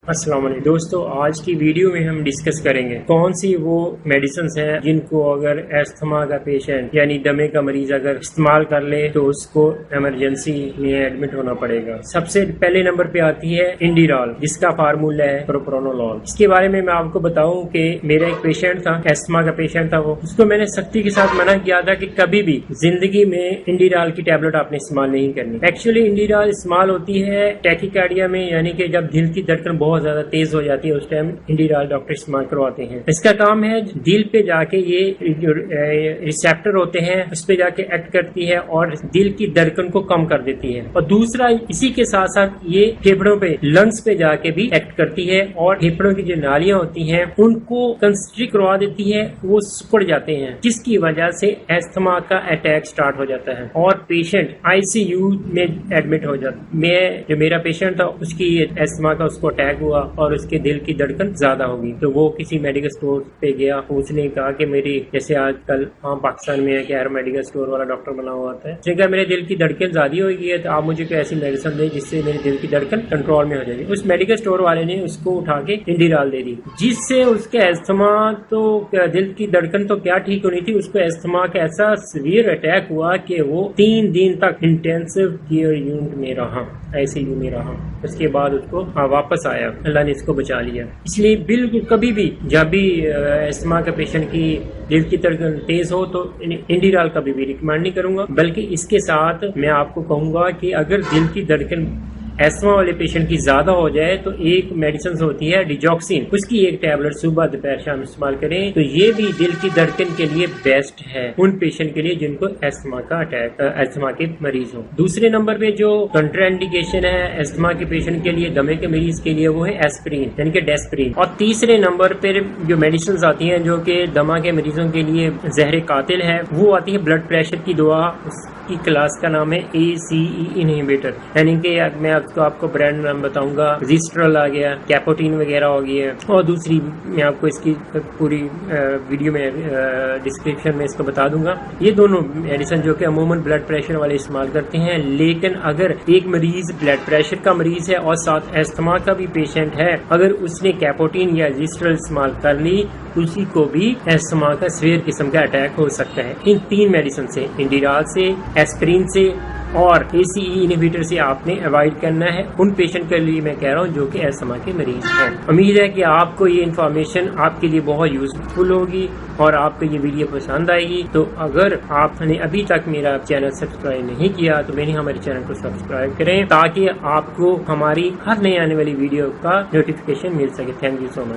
अस्सलाम वालेकुम दोस्तों, आज की वीडियो में हम डिस्कस करेंगे कौन सी वो मेडिसिन हैं जिनको अगर एस्थमा का पेशेंट यानी दमे का मरीज अगर इस्तेमाल कर ले तो उसको इमरजेंसी में एडमिट होना पड़ेगा। सबसे पहले नंबर पे आती है इंडिरॉल, जिसका फार्मूला है प्रोप्रानोलोल। इसके बारे में मैं आपको बताऊं कि मेरा एक पेशेंट था, एस्थमा का पेशेंट था, वो उसको मैंने सख्ती के साथ मना किया था कि कभी भी जिंदगी में इंडिरॉल की टैबलेट आपने इस्तेमाल नहीं करनी। एक्चुअली इंडिरॉल इस्तेमाल होती है टैकीकार्डिया में, यानी कि जब दिल की धड़कन बहुत ज्यादा तेज हो जाती है उस टाइम इंडिरॉल डॉक्टर इस्तेमाल करवाते हैं। इसका काम है दिल पे जाके ये जो रिसेप्टर होते हैं उस पे जाके एक्ट करती है और दिल की धड़कन को कम कर देती है। और दूसरा इसी के साथ साथ ये फेफड़ों पे, लंग्स पे जाके भी एक्ट करती है और फेफड़ों की जो नालियां होती हैं उनको कंस्ट्रिक्ट करवा देती है, वो सिकुड़ जाते हैं, जिसकी वजह से एस्थमा का अटैक स्टार्ट हो जाता है और पेशेंट आईसीयू में एडमिट हो जाता है। जो मेरा पेशेंट था उसकी एस्थमा का उसको अटैक हुआ और उसके दिल की धड़कन ज्यादा होगी, तो वो किसी मेडिकल स्टोर पे गया। उसने कहा कि मेरी, जैसे आजकल पाकिस्तान में है कि हर मेडिकल स्टोर वाला डॉक्टर बना हुआ होता है, उसने कहा मेरे दिल की धड़कन ज्यादा हो गई है तो आप मुझे कोई ऐसी मेडिसिन दें जिससे मेरे दिल की धड़कन कंट्रोल में हो जाएगी। उस मेडिकल स्टोर वाले ने उसको उठा के इंडिरॉल दे दी, जिससे उसके एस्थमा तो दिल की धड़कन तो क्या ठीक होनी थी, उसको एस्थमा का ऐसा सीवियर अटैक हुआ कि वो 3 दिन तक इंटेंसिव केयर यूनिट में रहा, आईसीयू में रहा। उसके बाद उसको वापस आया, अल्लाह ने इसको बचा लिया। इसलिए बिल्कुल कभी भी जब भी एस्थमा का पेशेंट की दिल की धड़कन तेज हो तो इंडिरॉल कभी भी रिकमेंड नहीं करूंगा, बल्कि इसके साथ मैं आपको कहूंगा कि अगर दिल की धड़कन एस्थमा वाले पेशेंट की ज्यादा हो जाए तो एक मेडिसिन होती है डिजॉक्सिन, उसकी एक टैबलेट सुबह दोपहर शाम इस्तेमाल करें, तो ये भी दिल की धड़कन के लिए बेस्ट है उन पेशेंट के लिए जिनको एस्थमा का अटैक, एस्थमा के मरीज हो। दूसरे नंबर पे जो कंट्राइंडिकेशन है एस्थमा के पेशेंट के लिए, दमे के मरीज के लिए, वो है एस्पिरिन यानी कि डेस्पिरिन। और तीसरे नंबर पे जो मेडिसिन आती है जो कि दमा के मरीजों के लिए जहर कातिल है, वो आती है ब्लड प्रेशर की दवा, उसकी क्लास का नाम है ACE इनहिबिटर, यानी कि मैं आपको ब्रांड नाम बताऊंगा, जिस्ट्रल आ गया, कैपोटीन वगैरह हो गया, और दूसरी मैं आपको इसकी पूरी वीडियो में डिस्क्रिप्शन में इसको बता दूंगा। ये दोनों मेडिसिन जो कि अमूमन ब्लड प्रेशर वाले इस्तेमाल करते हैं, लेकिन अगर एक मरीज ब्लड प्रेशर का मरीज है और साथ एस्थमा का भी पेशेंट है, अगर उसने कैपोटीन या जिस्ट्रल इस्तेमाल कर ली, उसी को भी एस्थमा का सीवियर किस्म का अटैक हो सकता है। इन 3 मेडिसिन से, इंडिरॉल से, एस्पिरिन से और ACE इनहिबिटर से आपने अवॉइड करना है उन पेशेंट के लिए मैं कह रहा हूँ जो कि एस्थमा के मरीज हैं। उम्मीद है कि आपको ये इन्फॉर्मेशन आपके लिए बहुत यूजफुल होगी और आपको ये वीडियो पसंद आएगी। तो अगर आपने अभी तक मेरा चैनल सब्सक्राइब नहीं किया तो मैंने हमारे चैनल को सब्सक्राइब करें ताकि आपको हमारी हर नई आने वाली वीडियो का नोटिफिकेशन मिल सके। Thank you so much.